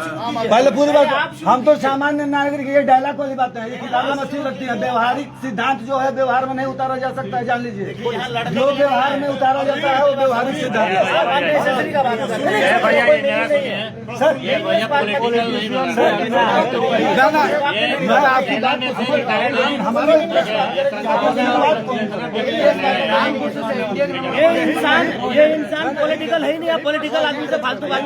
पहले पूरी बात, हम तो सामान्य नागरिक, ये डायलॉग वाली बात है, ये किताबें अच्छी लगती है। व्यवहारिक सिद्धांत जो है व्यवहार में नहीं उतारा जा सकता है, जान लीजिए। जो व्यवहार में उतारा जाता है वो व्यवहारिक सिद्धांत है। सर मैं आपकी बात हमारे ये इंसान पॉलिटिकल है ही नहीं। आप पॉलिटिकल आदमी से फालतू बात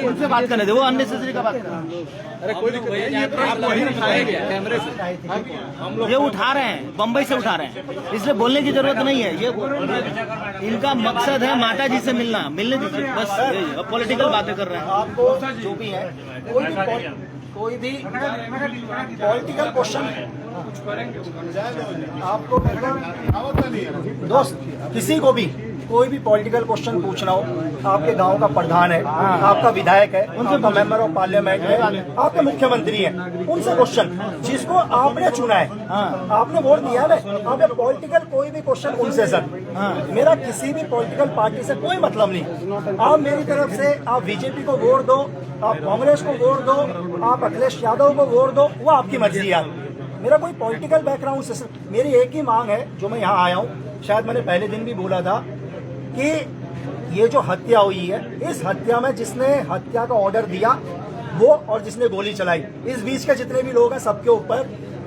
उनसे बात करने दे, वो अननेसेसरी का बात कर ये उठा रहे हैं, बम्बई से उठा रहे हैं, इसलिए बोलने की जरूरत नहीं है। ये इनका मकसद है माता जी से मिलने दीजिए बस। पॉलिटिकल बातें कर रहे हैं। आपको जो भी है कोई भी पॉलिटिकल क्वेश्चन आपको दोस्त किसी को भी कोई भी पॉलिटिकल क्वेश्चन पूछना हो, आपके गांव का प्रधान है, आपका विधायक है, आपका मेंबर ऑफ पार्लियामेंट है, आपके मुख्यमंत्री है, उनसे क्वेश्चन जिसको आपने चुना है, आपने वोट दिया है, आपने पॉलिटिकल कोई भी क्वेश्चन उनसे सर। मेरा किसी भी पॉलिटिकल पार्टी से कोई मतलब नहीं। आप मेरी तरफ से आप बीजेपी को वोट दो, आप कांग्रेस को वोट दो, आप अखिलेश यादव को वोट दो, वो आपकी मर्जी है। मेरा कोई पॉलिटिकल बैकग्राउंड से मेरी एक ही मांग है जो मैं यहाँ आया हूँ, शायद मैंने पहले दिन भी बोला था कि ये जो हत्या हुई है, इस हत्या में जिसने हत्या का ऑर्डर दिया वो और जिसने गोली चलाई, इस बीच के जितने भी लोग हैं सबके ऊपर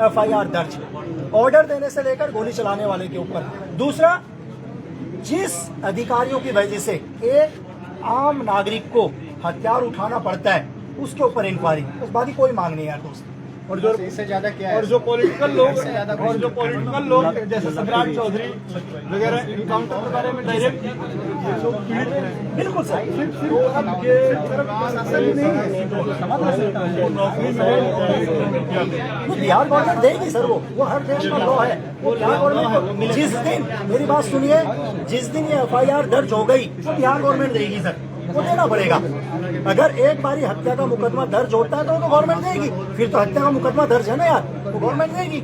FIR दर्ज, ऑर्डर देने से लेकर गोली चलाने वाले के ऊपर। दूसरा, जिस अधिकारियों की वजह से एक आम नागरिक को हथियार उठाना पड़ता है उसके ऊपर इंक्वायरी, बस बाकी कोई मांग नहीं है दोस्त। और जो इससे ज्यादा क्या है, और जो पॉलिटिकल लोग जैसे सम्राट चौधरी वगैरह इनकाउंटर के बारे में डायरेक्ट बिल्कुल सर, बिहार गवर्नमेंट देगी सर, वो हर देश का लॉ है। वो बिहार गवर्नमेंट जिस दिन, मेरी बात सुनिए, जिस दिन ये FIR दर्ज हो गई वो बिहार गवर्नमेंट देगी सर, वो देना पड़ेगा। अगर एक बारी हत्या का मुकदमा दर्ज होता है तो गवर्नमेंट देगी, फिर तो हत्या का मुकदमा दर्ज है ना यार, तो गवर्नमेंट देगी।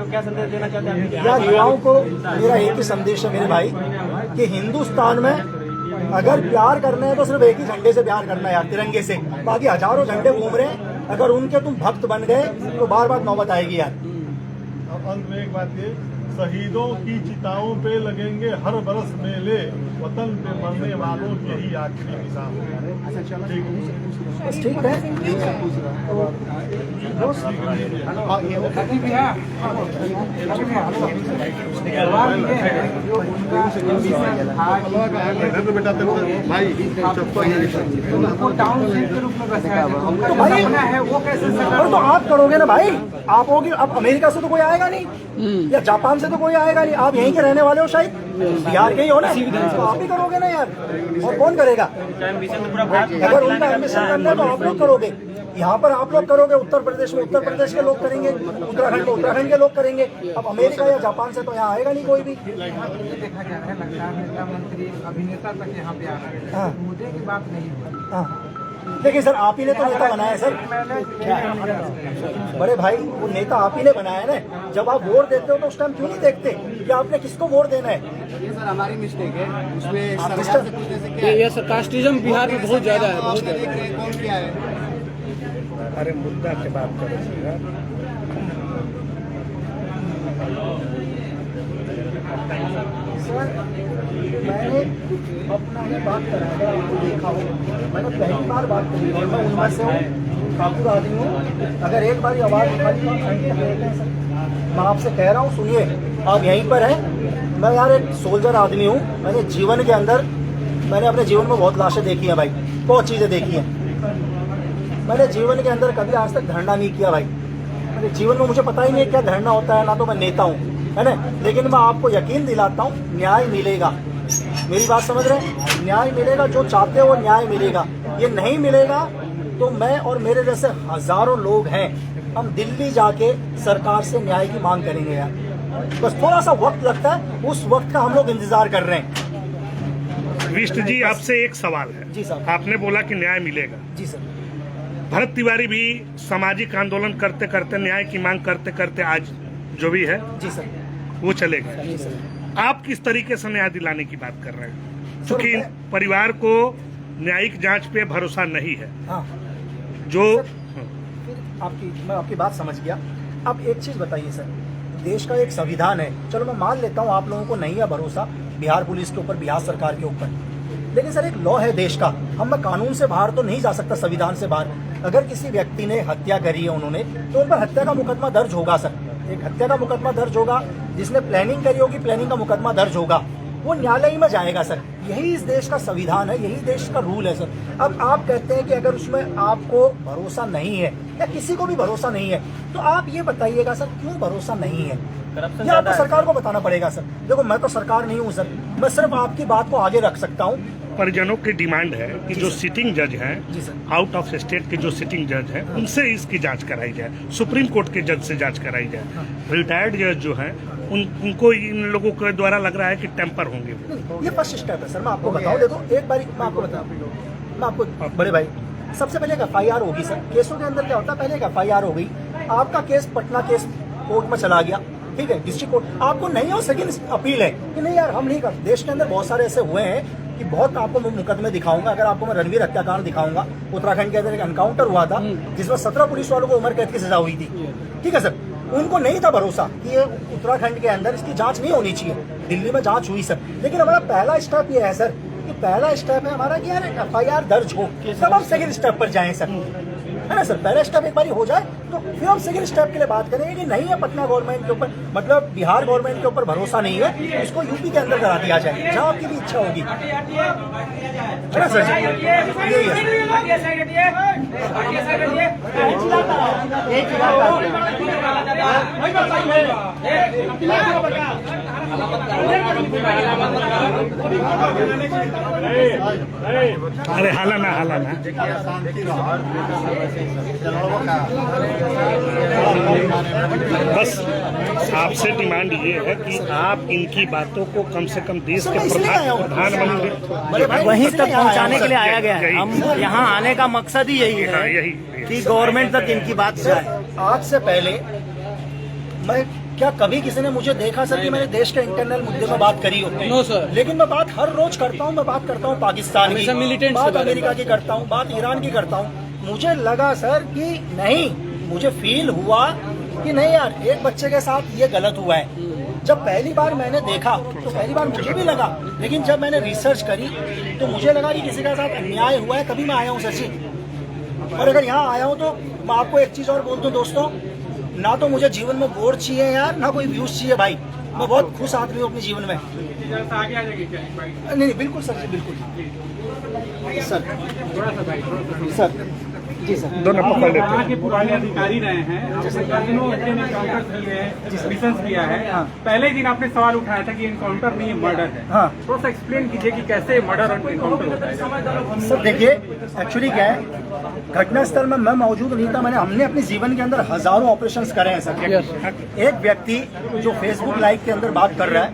क्या संदेश देना चाहते हैं यार युवाओं को मेरा एक ही संदेश है मेरे भाई, कि हिंदुस्तान में अगर प्यार करना है तो सिर्फ एक ही झंडे से प्यार करना है यार, तिरंगे से। बाकी हजारों झंडे घूम रहे हैं, अगर उनके तुम भक्त बन गए तो बार बार नौबत आएगी यार। अंत में एक बात ये, शहीदों की चिताओं पे लगेंगे हर बरस मेले, वतन पे मरने वालों की यही आखिरी निशान है। बस ठीक है। तो भाई वो कैसे, तो आप करोगे ना भाई, आप होगी। अब अमेरिका से तो कोई आएगा नहीं, या जापान से तो कोई आएगा नहीं, आप यहीं के रहने वाले हो, शायद बिहार के ही हो ना, तो आप ही करोगे ना यार, और कौन करेगा? अगर उनका एडमिशन करना है तो आप लोग करोगे, यहाँ पर आप लोग करोगे, उत्तर प्रदेश में उत्तर प्रदेश के लोग करेंगे, उत्तराखंड में उत्तराखंड के लोग करेंगे। अब अमेरिका या जापान से तो यहाँ आएगा नहीं कोई भी। देखा जा रहा है, लगता है नेता मंत्री अभिनेता तक यहाँ पे आ रहे हैं, मुद्दे की बात नहीं है। देखिए सर, आप ही ने तो नेता बनाया है सर, बड़े भाई, वो नेता आप ही ने बनाया है ना। जब आप वोट देते हो तो उस टाइम क्यों नहीं देखते कि आपने किसको वोट देना है? ये सर हमारी मिस्टेक है, उसमें कास्टिज्म बिहार में बहुत ज्यादा है, बहुत देख रहे हैं कौन क्या है। अरे मुद्दा की बात करो सर, मैंने अपना ही बात करा है, आपको देखा हो, मैंने पहली बार बात करी है, मैं उनमें से हूँ, ठाकुर आदमी हूँ। अगर एक बार आवाज़ उठाई तो मैं आपसे कह रहा हूँ, सुनिए, आप यहीं पर हैं। मैं यार एक सोल्जर आदमी हूँ, मैंने जीवन के अंदर, मैंने अपने जीवन में बहुत लाशें देखी हैं भाई, बहुत चीज़ें देखी हैं। मैंने जीवन के अंदर कभी आज तक धरना नहीं किया भाई, मेरे जीवन में मुझे पता ही नहीं क्या धरना होता है, ना तो मैं नेता हूँ, है ना। लेकिन मैं आपको यकीन दिलाता हूँ, न्याय मिलेगा। मेरी बात समझ रहे हैं? न्याय मिलेगा, जो चाहते हो वो न्याय मिलेगा। ये नहीं मिलेगा तो मैं और मेरे जैसे हजारों लोग हैं, हम दिल्ली जाके सरकार से न्याय की मांग करेंगे यार। बस थोड़ा सा वक्त लगता है, उस वक्त का हम लोग इंतजार कर रहे हैं। विष्ट जी, आपसे एक सवाल है। जी सर। आपने बोला कि न्याय मिलेगा। जी सर। भरत तिवारी भी सामाजिक आंदोलन करते करते, न्याय की मांग करते करते आज जो भी है जी सर, वो चले गए। जी सर। आप किस तरीके से न्याय दिलाने की बात कर रहे हैं? क्योंकि परिवार को न्यायिक जांच पे भरोसा नहीं है। हाँ, जो मैं आपकी बात समझ गया। अब एक चीज बताइए सर, देश का एक संविधान है, चलो मैं मान लेता हूँ आप लोगों को नहीं है भरोसा बिहार पुलिस के ऊपर, बिहार सरकार के ऊपर, लेकिन सर एक लॉ है देश का, मैं कानून से बाहर तो नहीं जा सकता, संविधान से बाहर। अगर किसी व्यक्ति ने हत्या करी है उन्होंने, तो उन पर हत्या का मुकदमा दर्ज होगा सर, एक हत्या का मुकदमा दर्ज होगा। जिसने प्लानिंग करी होगी, प्लानिंग का मुकदमा दर्ज होगा, वो न्यायालय में जाएगा सर। यही इस देश का संविधान है, यही देश का रूल है सर। अब आप कहते हैं कि अगर उसमें आपको भरोसा नहीं है या किसी को भी भरोसा नहीं है, तो आप ये बताइएगा सर क्यों भरोसा नहीं है, ये आपको सरकार को बताना पड़ेगा सर। देखो मैं तो सरकार नहीं हूँ सर, मैं सिर्फ आपकी बात को आगे रख सकता हूँ। परिजनों की डिमांड है कि जो सिटिंग जज जी हैं, सर। आउट ऑफ स्टेट के जो सिटिंग जज हैं, उनसे इसकी जांच कराई जाए, सुप्रीम कोर्ट के जज से जांच कराई जाए। रिटायर्ड जज जो हैं उनको इन लोगों के द्वारा लग रहा है कि टेम्पर होंगे। ये फर्स्ट स्टेप है सर, मैं आपको बताऊं। देखो एक बारी मैं आपको बताऊं, मैं आपको बड़े भाई, सबसे पहले एक FIR होगी सर। केसों के अंदर क्या होता है, पहले एक FIR हो गई, आपका केस पटना केस कोर्ट में चला गया, ठीक है, डिस्ट्रिक्ट कोर्ट, आपको नहीं हो सेकंड अपील है कि नहीं यार हम नहीं कर। देश के अंदर बहुत सारे ऐसे हुए हैं कि बहुत आपको मैं मुकदमे दिखाऊंगा। अगर आपको मैं रणवीर हत्याकांड दिखाऊंगा, उत्तराखंड के अंदर एक एनकाउंटर हुआ था जिसमें 17 पुलिस वालों को उम्र कैद की सजा हुई थी, ठीक है सर। उनको नहीं था भरोसा कि ये उत्तराखंड के अंदर इसकी जांच नहीं होनी चाहिए, दिल्ली में जांच हुई सर। लेकिन हमारा पहला स्टेप ये है सर, कि पहला स्टेप है हमारा कि यार FIR दर्ज हो, तब हम सेकंड स्टेप पर जाएं सर, है ना सर। पहला स्टेप एक बार हो जाए तो फिर हम सेकंड स्टेप के लिए बात करेंगे कि नहीं है पटना गवर्नमेंट के ऊपर, मतलब बिहार गवर्नमेंट के ऊपर भरोसा नहीं है, इसको यूपी के अंदर करा दिया जाए, जहाँ आपकी भी इच्छा होगी, है ना सर। यही अरे हाला ना बस आपसे डिमांड ये है कि आप इनकी बातों को कम से कम देश के प्रधानमंत्री वहीं तक पहुंचाने के लिए आया गया है। हम यहाँ आने का मकसद ही यही हाँ, है यही कि गवर्नमेंट तक इनकी बात जाए। आज से पहले मैं क्या कभी किसी ने मुझे देखा सर कि मैंने देश के इंटरनल मुद्दे में बात करी हो? No sir. लेकिन मैं बात हर रोज करता हूँ, मैं बात करता हूँ पाकिस्तान की, बात अमेरिका की करता हूँ, बात ईरान की करता हूँ। मुझे लगा सर कि नहीं, मुझे फील हुआ कि नहीं यार एक बच्चे के साथ ये गलत हुआ है। जब पहली बार मैंने देखा तो पहली बार मुझे भी लगा, लेकिन जब मैंने रिसर्च करी तो मुझे लगा कि किसी के साथ अन्याय हुआ है, तभी मैं आया हूँ सचिन। और अगर यहाँ आया हूँ तो मैं आपको एक चीज और बोल दूं दोस्तों, ना तो मुझे जीवन में बोर चाहिए यार, ना कोई व्यूज चाहिए भाई। मैं बहुत खुश आदमी हूँ अपने जीवन में। नहीं बिल्कुल सर जी, बिल्कुल सर जी सर। दोनों पकड़ लेते यहाँ हैं। के पुराने अधिकारी रहे हैं, आपने दर्जनों एनकाउंटर किए हैं, मिशन किया है। पहले दिन आपने सवाल उठाया था कि एनकाउंटर नहीं मर्डर है। हाँ। थोड़ा सा एक्सप्लेन कीजिए कि कैसे मर्डर और एनकाउंटर होता है। सर देखिए, एक्चुअली क्या है, घटनास्थल में मैं मौजूद नहीं था। हमने अपने जीवन के अंदर हजारों ऑपरेशंस करे हैं सर। एक व्यक्ति जो फेसबुक लाइव के अंदर बात कर रहा है,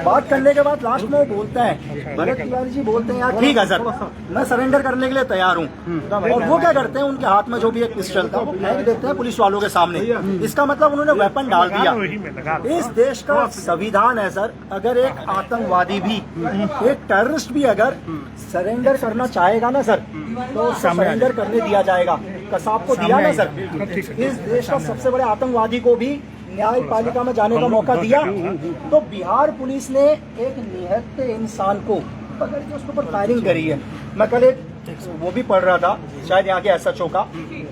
बात करने के बाद लास्ट में वो बोलता है, भरत तिवारी जी बोलते हैं यार ठीक है सर, मैं सरेंडर करने के लिए तैयार हूँ। और वो क्या करते हैं, उनके हाथ में जो भी एक पिस्टल था वो फेंक देते हैं पुलिस वालों के सामने। इसका मतलब उन्होंने वेपन डाल दिया। इस देश का संविधान है सर, अगर एक आतंकवादी भी, एक टेररिस्ट भी अगर सरेंडर करना चाहेगा ना सर, तो सरेंडर करने दिया जाएगा। कसाब को दिया ना सर, इस देश का सबसे बड़े आतंकवादी को भी न्यायपालिका में जाने का मौका दिया। तो बिहार पुलिस ने एक निहत्थे इंसान को पकड़ के उसके ऊपर फायरिंग करी है। मैं कल एक वो भी पढ़ रहा था, शायद यहाँ के SHO का,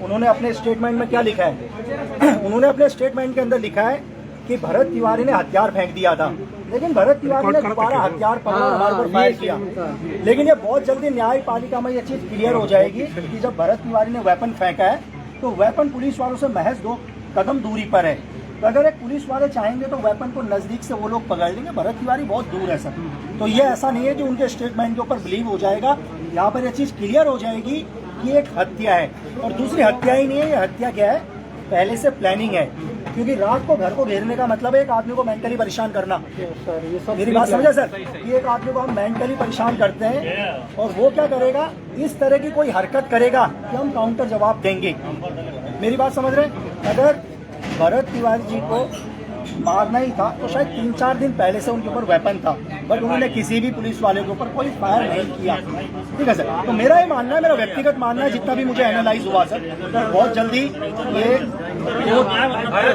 उन्होंने अपने स्टेटमेंट में क्या लिखा है उन्होंने अपने स्टेटमेंट के अंदर लिखा है कि भरत तिवारी ने हथियार फेंक दिया था, लेकिन भरत तिवारी ने दोबारा हथियार पकड़ा और हमारे पर फायर किया। लेकिन ये बहुत जल्दी न्यायपालिका में ये चीज क्लियर हो जाएगी कि जब भरत तिवारी ने वेपन फेंका है तो वेपन पुलिस वालों से महज 2 कदम दूरी पर है। तो अगर एक पुलिस वाले चाहेंगे तो वेपन को नजदीक से वो लोग पकड़ लेंगे। भरत तिवारी बहुत दूर है सर। तो ये ऐसा नहीं है कि उनके स्टेटमेंट के ऊपर बिलीव हो जाएगा। यहाँ पर ये चीज क्लियर हो जाएगी कि एक हत्या है, और दूसरी हत्या ही नहीं है, ये हत्या क्या है, पहले से प्लानिंग है। क्योंकि रात को घर को घेरने का मतलब है एक आदमी को मेंटली परेशान करना। मेरी बात समझे सर, कि एक आदमी को हम मेंटली परेशान करते हैं और वो क्या करेगा, इस तरह की कोई हरकत करेगा कि हम काउंटर जवाब देंगे। मेरी बात समझ रहे हैं? अगर भरत तिवारी जी को मारना ही था तो शायद 3-4 दिन पहले से उनके ऊपर वेपन था, बट उन्होंने किसी भी पुलिस वाले के ऊपर कोई फायर नहीं किया। ठीक है सर, तो मेरा ये मानना है, मेरा व्यक्तिगत मानना है, जितना भी मुझे एनालाइज हुआ सर, तो बहुत जल्दी ये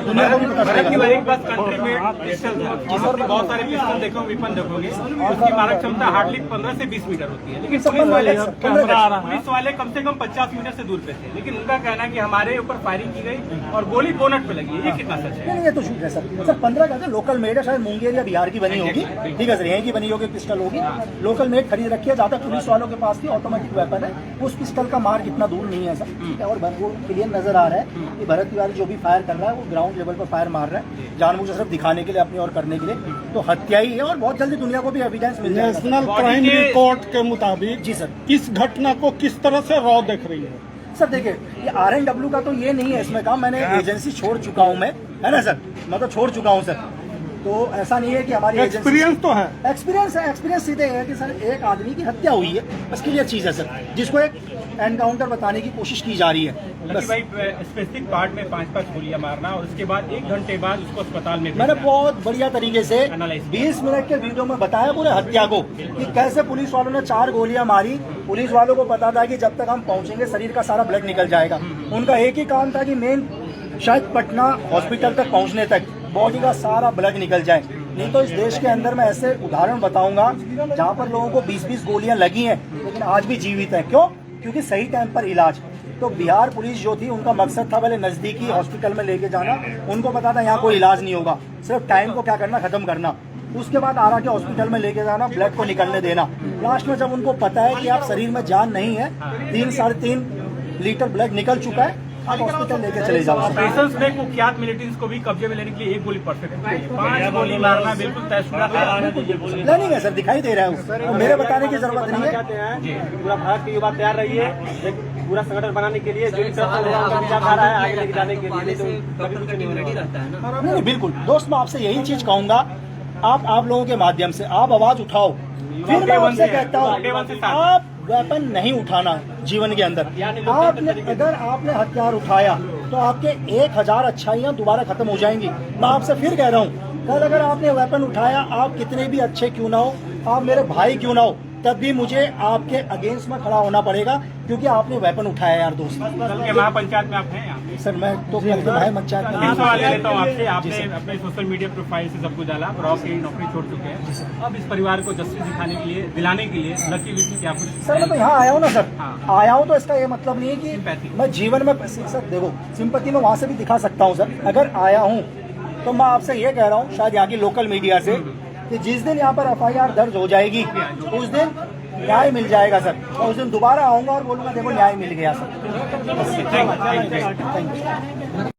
दुनिया को भी पता चलेगा। एक बात कंट्री में पिस्टल था, बहुत सारे पिस्टल देखो, वेपन देखोगे, उसकी मारक क्षमता हार्डली 15 से 20 मीटर होती है, लेकिन पुलिस वाले कम से कम 50 मीटर से दूर पे थे, लेकिन उनका कहना है कि हमारे ऊपर फायरिंग की गई और गोली बोनट पे लगी है। ये कितना सच है? नहीं, ये तो झूठ है सर। 15 का लोकल मेड है, शायद मुंगेर या बिहार की बनी होगी। ठीक है सर, यहीं की बनी होगी पिस्टल होगी, लोकल मेड खरीद रखी है। ज्यादा पुलिस वालों के पास भी ऑटोमेटिक वेपन है, उस पिस्टल का मार कितना दूर नहीं है सर। और वो क्लियर नजर आ रहा है कि भरत तिवारी जो भी फायर कर रहा है वो ग्राउंड लेवल पर फायर मार रहा है, जानबूझकर सिर्फ दिखाने के लिए, अपनी और करने के लिए। तो हत्या ही है और बहुत जल्दी दुनिया को भी एविडेंस मिल जाएगा। नेशनल क्राइम रिपोर्ट के मुताबिक जी सर, इस घटना को किस तरह से रॉ देख रही है? सर देखिए, ये RNW का तो ये नहीं है इसमें काम, मैंने एजेंसी छोड़ चुका हूँ मैं, है ना सर, मैं तो छोड़ चुका हूँ सर। तो ऐसा नहीं है कि हमारी एक्सपीरियंस तो है, एक्सपीरियंस सीधे है कि सर एक आदमी की हत्या हुई है, बस क्लियर चीज है सर, जिसको एक एनकाउंटर बताने की कोशिश की जा रही है। बस भाई स्पेसिफिक पार्ट में 5-5 गोलियां मारना और उसके बाद 1 घंटे बाद उसको अस्पताल में मैंने बहुत बढ़िया तरीके से Analyze 20 मिनट के वीडियो में बताया पूरे हत्या को, कि कैसे पुलिस वालों ने 4 गोलियां मारी। पुलिस वालों को पता था कि जब तक हम पहुंचेंगे शरीर का सारा ब्लड निकल जाएगा। उनका एक ही काम था कि मेन शायद पटना हॉस्पिटल तक पहुंचने तक बॉडी का सारा ब्लड निकल जाए। नहीं तो इस देश के अंदर मैं ऐसे उदाहरण बताऊंगा जहां पर लोगों को 20-20 गोलियां लगी हैं लेकिन आज भी जीवित हैं। क्यों? क्योंकि सही टाइम पर इलाज। तो बिहार पुलिस जो थी, उनका मकसद था पहले नजदीकी हॉस्पिटल में लेके जाना, उनको पता था यहाँ कोई इलाज नहीं होगा, सिर्फ टाइम को क्या करना, खत्म करना। उसके बाद आरा के हॉस्पिटल में लेके जाना, ब्लड को निकलने देना। लास्ट में जब उनको पता है कि आप शरीर में जान नहीं है, 3-3.5 लीटर ब्लड निकल चुका है, आप हॉस्पिटल लेके चले जाओ। ऑपरेशंस में कुख्यात मिलिटेंट्स को भी कब्जे में लेने के लिए 1 गोली परफेक्ट है, 5 गोली मारना बिल्कुल तयशुदा है। प्लानिंग है सर, दिखाई दे रहा है, तो मेरे बताने की जरूरत नहीं है। पूरा भारत की युवा तैयार रही है एक पूरा संगठन बनाने के लिए, जो विचारधारा है आगे लेके जाने के लिए, तो कभी कुछ नहीं रेडी रहता है ना। नहीं, बिल्कुल दोस्त, मैं आपसे यही चीज कहूंगा, आप लोगों के माध्यम से आप आवाज उठाओ। फिर मैं आपसे कहता हूँ, आप वेपन नहीं उठाना जीवन के अंदर। अगर आपने हथियार उठाया तो आपके 1000 अच्छाइयाँ दोबारा खत्म हो जाएंगी। मैं आपसे फिर कह रहा हूँ, कल अगर आपने वेपन उठाया, आप कितने भी अच्छे क्यों ना हो, आप मेरे भाई क्यों ना हो, तब भी मुझे आपके अगेंस्ट में खड़ा होना पड़ेगा, क्योंकि आपने वेपन उठाया यार दोस्त। कल के महापंचायत में आप हैं यहाँ? सर मैं तो कल के महापंचायत में एक सवाल लेता हूँ आपसे, आपने अपने सोशल मीडिया प्रोफाइल से सब कुछ डाला, रॉ की नौकरी छोड़ चुके हैं, अब इस परिवार को जस्टिस दिलाने के लिए लकी विश क्या कुछ? सर मैं तो यहाँ आया हूँ ना सर, हाँ। आया हूँ तो इसका ये मतलब नहीं है कि मैं जीवन में सर देखो, सिंपैथी में वहाँ से भी दिखा सकता हूँ सर। अगर आया हूँ तो मैं आपसे ये कह रहा हूँ, शायद यहाँ की लोकल मीडिया से, कि जिस दिन यहाँ पर FIR दर्ज हो जाएगी उस दिन न्याय मिल जाएगा सर। मैं उस दिन दोबारा आऊंगा और बोलूंगा देखो न्याय मिल गया सर। Thank you.